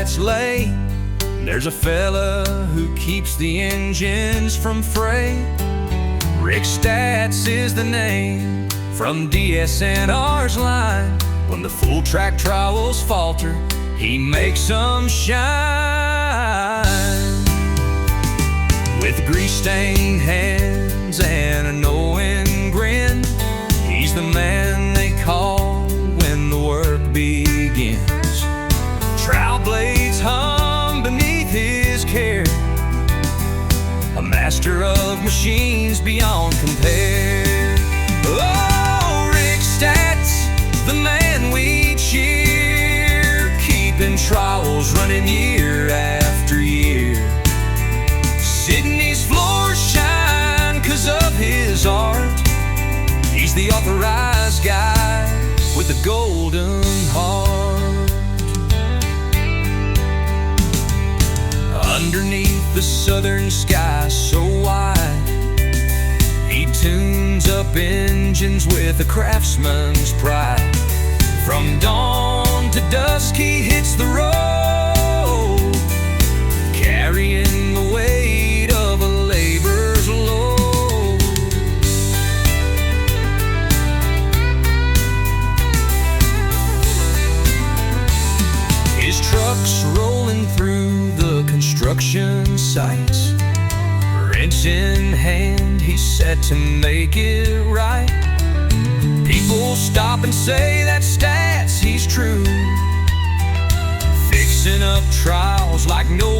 that's late. There's a fella who keeps the engines from fray. Rick Stats is the name from DSNR's line. When the full-track trowels falter, he makes them shine. With grease-stained hands and a knowing grin, he's the man they call when the work begins. Trowel blades hum beneath his care, a master of machines beyond compare. Oh, Rick Stats, the man we cheer, keeping trowels running year after year. Sydney's floors shine 'cause of his art. He's the authorized guy with a golden heart. Underneath the southern sky so wide, he tunes up engines with a craftsman's pride. From dawn to dusk he hits the road, carrying the weight of a labor's load. His trucks rolling through the construction sites, wrench in hand, he's set to make it right. People stop and say that Stats, he's true, fixing up trowels like no